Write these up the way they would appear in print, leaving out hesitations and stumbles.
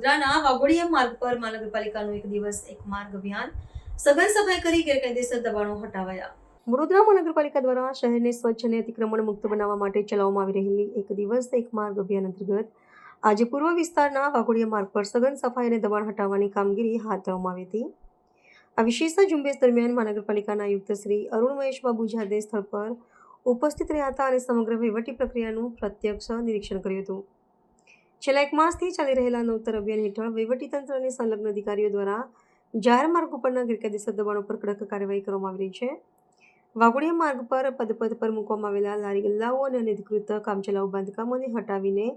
વડોદરાના વાઘોડિયા માર્ગ પર મહાનગરપાલિકાનું એક દિવસ એક માર્ગ અભિયાન સઘન સફાઈ કરી ગેરકાયદેસર દબાણો હટાવાયા. વડોદરા મહાનગરપાલિકા દ્વારા શહેરને સ્વચ્છ અને અતિક્રમણ મુક્ત બનાવવા માટે ચલાવવામાં આવી રહેલી એક દિવસ એક માર્ગ અભિયાન અંતર્ગત આજે પૂર્વ વિસ્તારના વાઘોડિયા માર્ગ પર સઘન સફાઈ અને દબાણ હટાવવાની કામગીરી હાથ ધરવામાં આવી હતી. આ વિશેષ ઝુંબેશ દરમિયાન મહાનગરપાલિકાના આયુક્ત શ્રી અરુણ મહેશ બાબુ જાદે સ્થળ પર ઉપસ્થિત રહ્યા હતા અને સમગ્ર વહીવટી પ્રક્રિયાનું પ્રત્યક્ષ નિરીક્ષણ કર્યું હતું. છેલ્લા એક માસથી ચાલી રહેલા નવતર અભિયાન હેઠળ વહીવટીતંત્ર અને સંલગ્ન અધિકારીઓ દ્વારા જાહેર માર્ગ ઉપરના ગેરકાયદેસર દબાણો પર કડક કાર્યવાહી કરવામાં આવી રહી છે. વાઘોડિયા માર્ગ પર પદપથ પર મૂકવામાં આવેલા લારી ગલ્લાઓ અને અનધિકૃત કામચલાઉ બાંધકામોને હટાવીને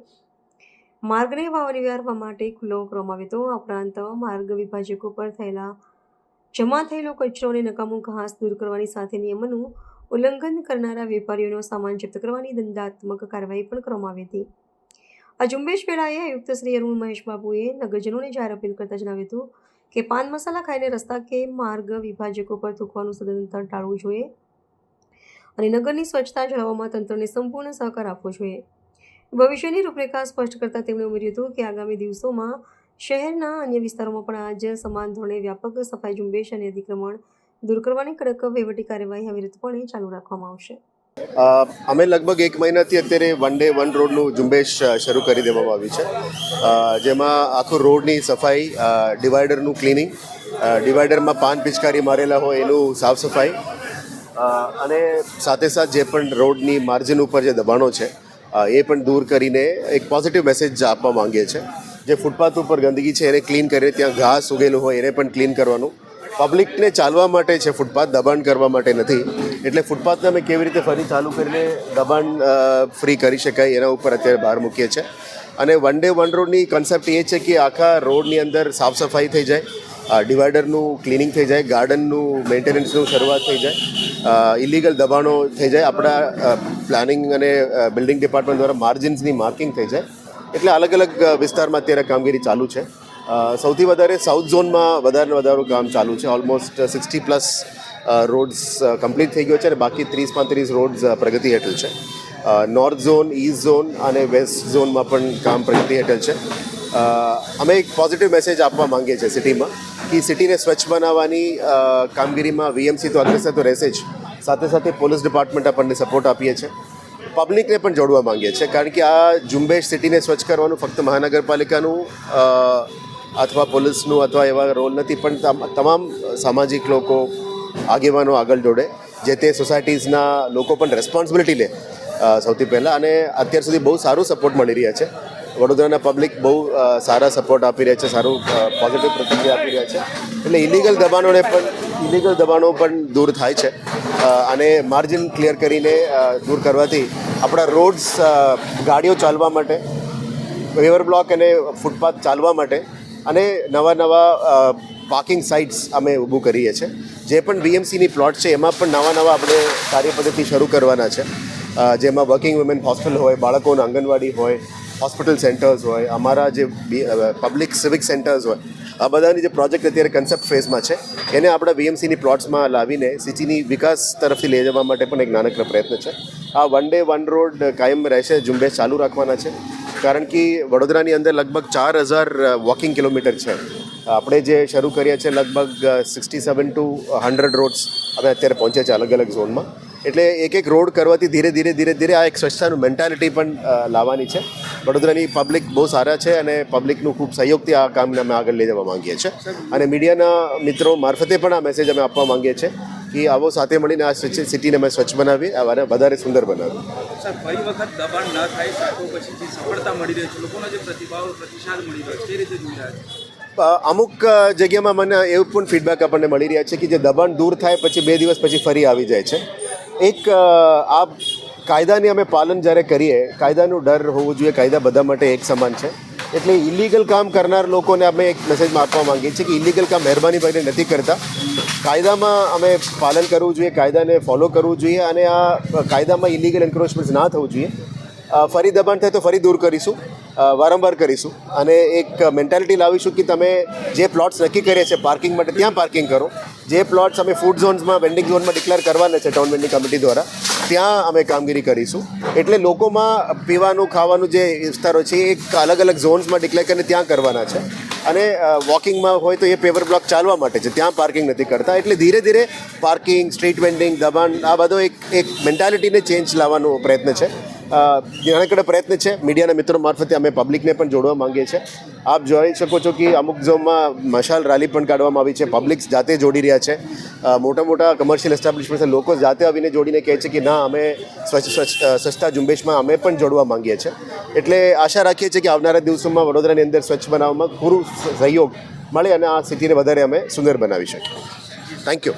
માર્ગને વાહનવ્યવહાર માટે ખુલ્લો કરવામાં આવ્યો હતો. આ ઉપરાંત માર્ગ વિભાજકો પર જમા થયેલો કચરો અને નકામું ઘાસ દૂર કરવાની સાથે નિયમોનું ઉલ્લંઘન કરનારા વેપારીઓનો સામાન જપ્ત કરવાની દંડાત્મક કાર્યવાહી પણ કરવામાં આવી હતી. આ ઝુંબેશ વેળાએ આયુક્ત શ્રી અરુણ મહેશ બાબુએ નગરજનોને જાહેર અપીલ કરતા જણાવ્યું હતું કે પાન મસાલા ખાઈને રસ્તા કે માર્ગ વિભાજકો પર થૂકવાનું સદંતર ટાળવું જોઈએ અને નગરની સ્વચ્છતા જાળવવામાં તંત્રને સંપૂર્ણ સહકાર આપવો જોઈએ. ભવિષ્યની રૂપરેખા સ્પષ્ટ કરતાં તેમણે ઉમેર્યું હતું કે આગામી દિવસોમાં શહેરના અન્ય વિસ્તારોમાં પણ આ જ સમાન ધોરણે વ્યાપક સફાઈ ઝુંબેશ અને અતિક્રમણ દૂર કરવાની કડક વહીવટી કાર્યવાહી અવિરતપણે ચાલુ રાખવામાં આવશે. અમે લગભગ એક મહિનાથી અત્યારે વન ડે વન રોડનું ઝુંબેશ શરૂ કરી દેવામાં આવ્યું છે, જેમાં આખું રોડની સફાઈ, ડિવાઈડરનું ક્લિનિંગ, ડિવાઈડરમાં પાન પિચકારી મારેલા હોય એનું સાફ સફાઈ અને સાથે સાથે જે પણ રોડની માર્જિન ઉપર જે દબાણો છે એ પણ દૂર કરીને એક પોઝિટિવ મેસેજ આપવા માંગીએ છીએ. જે ફૂટપાથ ઉપર ગંદકી છે એને ક્લીન કરીને ત્યાં ઘાસ ઉગેલું હોય એને પણ ક્લીન કરવાનું. પબ્લિકને ચાલવા માટે છે ફૂટપાથ, દબાણ કરવા માટે નથી. એટલે ફૂટપાથને અમે કેવી રીતે ફરી ચાલુ કરીને દબાણ ફ્રી કરી શકાય એના ઉપર અત્યારે બહાર મૂકીએ છીએ. અને વન ડે વન રોડની કન્સેપ્ટ એ છે કે આખા રોડની અંદર સાફ સફાઈ થઈ જાય, ડિવાઈડરનું ક્લિનિંગ થઈ જાય, ગાર્ડનનું મેન્ટેનન્સનું શરૂઆત થઈ જાય, ઇલીગલ દબાણો થઈ જાય, આપણા પ્લાનિંગ અને બિલ્ડિંગ ડિપાર્ટમેન્ટ દ્વારા માર્જિન્સની માર્કિંગ થઈ જાય. એટલે અલગ અલગ વિસ્તારમાં અત્યારે કામગીરી ચાલુ છે. સૌથી વધારે સાઉથ ઝોનમાં વધારે કામ ચાલુ છે. ઓલમોસ્ટ 60+ રોડ્સ કમ્પ્લીટ થઈ ગયો છે અને બાકી 30-35 રોડ્સ પ્રગતિ હેઠળ છે. નોર્થ ઝોન, ઈસ્ટ ઝોન અને વેસ્ટ ઝોનમાં પણ કામ પ્રગતિ હેઠળ છે. અમે એક પોઝિટિવ મેસેજ આપવા માંગીએ છીએ સિટીમાં કે સિટીને સ્વચ્છ બનાવવાની કામગીરીમાં વીએમસી તો અગ્રેસર તો રહેશે જ, સાથે સાથે પોલીસ ડિપાર્ટમેન્ટ આપણને સપોર્ટ આપીએ છીએ. પબ્લિકને પણ જોડવા માંગીએ છીએ, કારણ કે આ ઝુંબેશ સિટીને સ્વચ્છ કરવાનું ફક્ત મહાનગરપાલિકાનું અથવા પોલીસનું અથવા એવા રોલ નથી, પણ તમામ સામાજિક લોકો, આગેવાનો આગળ જોડે, જે તે સોસાયટીઝના લોકો પણ રેસ્પોન્સિબિલિટી લે સૌથી પહેલાં. અને અત્યાર સુધી બહુ સારું સપોર્ટ મળી રહ્યા છે. વડોદરાના પબ્લિક બહુ સારા સપોર્ટ આપી રહ્યા છે, સારું પોઝિટિવ પ્રતિક્રિયા આપી રહ્યા છે. એટલે ઇલીગલ દબાણો પણ દૂર થાય છે અને માર્જિન ક્લિયર કરીને દૂર કરવાથી આપણા રોડ્સ ગાડીઓ ચાલવા માટે, પેવર બ્લોક અને ફૂટપાથ ચાલવા માટે અને નવા પાર્કિંગ સાઇટ્સ અમે ઊભું કરીએ છીએ. જે પણ વીએમસીની પ્લોટ છે એમાં પણ નવા આપણે કાર્યપદ્ધતિ શરૂ કરવાના છે, જેમાં વર્કિંગ વુમેન હોસ્ટેલ હોય, બાળકોના આંગણવાડી હોય, હોસ્પિટલ સેન્ટર્સ હોય, અમારા જે પબ્લિક સિવિક સેન્ટર્સ હોય, આ બધાની જે પ્રોજેક્ટ અત્યારે કન્સેપ્ટ ફેઝમાં છે એને આપણા વીએમસીની પ્લોટ્સમાં લાવીને સિટીની વિકાસ તરફથી લઈ જવા માટે પણ એક નાનકડો પ્રયત્ન છે. આ વન ડે વન રોડ કાયમ રહેશે, ઝુંબેશ ચાલુ રાખવાના છે, કારણ કે વડોદરાની અંદર લગભગ 4000 વોકિંગ કિલોમીટર છે. આપણે જે શરૂ કર્યા છે લગભગ 67 to 100 રોડ્સ અમે અત્યારે પહોંચ્યા છે અલગ અલગ ઝોનમાં. એટલે એક રોડ કરવાથી ધીરે આ એક સ્વચ્છતાનું મેન્ટાલિટી પણ લાવવાની છે. વડોદરાની પબ્લિક બહુ સારા છે અને પબ્લિકનું ખૂબ સહયોગથી આ કામને અમે આગળ લઈ જવા માંગીએ છીએ. અને મીડિયાના મિત્રો મારફતે પણ આ મેસેજ અમે આપવા માંગીએ છીએ કે આવો સાથે મળીને આ સિટીને અમે સ્વચ્છ બનાવીએ, આ વધારે સુંદર બનાવીએ. સર, ફરી વખત દબાણ ન થાય તો પછી જે સફળતા મળી રહી છે, લોકોનો જે પ્રતિસાદ મળી રહ્યો છે, એ રીતે જોઈ રહ્યા છે. અમુક જગ્યામાં મને એવું પણ ફીડબેક આપણને મળી રહ્યા છે કે જે દબાણ દૂર થાય પછી 2 દિવસ પછી ફરી આવી જાય છે. એક આ કાયદાની અમે પાલન જ્યારે કરીએ, કાયદાનું ડર હોવું જોઈએ, કાયદા બધા માટે એક સમાન છે. એટલે ઇલીગલ કામ કરનાર લોકોને અમે એક મેસેજમાં આપવા માંગીએ છીએ કે ઇલીગલ કામ મહેરબાની કરીને નથી કરતા. કાયદામાં અમે પાલન કરવું જોઈએ, કાયદાને ફોલો કરવું જોઈએ અને આ કાયદામાં ઇલીગલ એન્ક્રોચમેન્ટ ના થવું જોઈએ. ફરી દબાણ થાય તો ફરી દૂર કરીશું, વારંવાર કરીશું અને એક મેન્ટાલિટી લાવીશું કે તમે જે પ્લોટ્સ નક્કી કરીએ છે પાર્કિંગ માટે ત્યાં પાર્કિંગ કરો. જે પ્લોટ્સ અમે ફૂડ ઝોન્સમાં, વેન્ડિંગ ઝોનમાં ડિક્લેર કરવાના છે ટાઉન વેન્ડિંગ કમિટી દ્વારા, ત્યાં અમે કામગીરી કરીશું. એટલે લોકોમાં પીવાનું ખાવાનું જે વિસ્તારો છે એ એક અલગ અલગ ઝોન્સમાં ડિક્લેર કરીને ત્યાં કરવાના છે. અને વોકિંગમાં હોય તો એ પેવર બ્લોક ચાલવા માટે છે, ત્યાં પાર્કિંગ નથી કરતા. એટલે ધીરે ધીરે પાર્કિંગ, સ્ટ્રીટ વેન્ડિંગ, દબાણ, આ બધો એક મેન્ટાલિટીને ચેન્જ લાવવાનો પ્રયત્ન છે. નાનકડો પ્રયત્ન છે. મીડિયાના મિત્રો મારફતે અમે પબ્લિકને પણ જોડવા માંગીએ છીએ. આપ જોઈ શકો છો કે અમુક ઝોનમાં મશાલ રેલી પણ કાઢવામાં આવી છે. પબ્લિક જાતે જોડી રહ્યા છે. મોટા મોટા કમર્શિયલ એસ્ટાબ્લિશમેન્ટ લોકો જાતે આવીને જોડીને કહે છે કે ના, અમે સ્વચ્છતા ઝુંબેશમાં અમે પણ જોડવા માંગીએ છીએ. એટલે આશા રાખીએ છીએ કે આવનારા દિવસોમાં વડોદરાની અંદર સ્વચ્છ બનાવવામાં પૂરું સહયોગ મળે અને આ સિટીને વધારે અમે સુંદર બનાવી શકીએ. Thank you.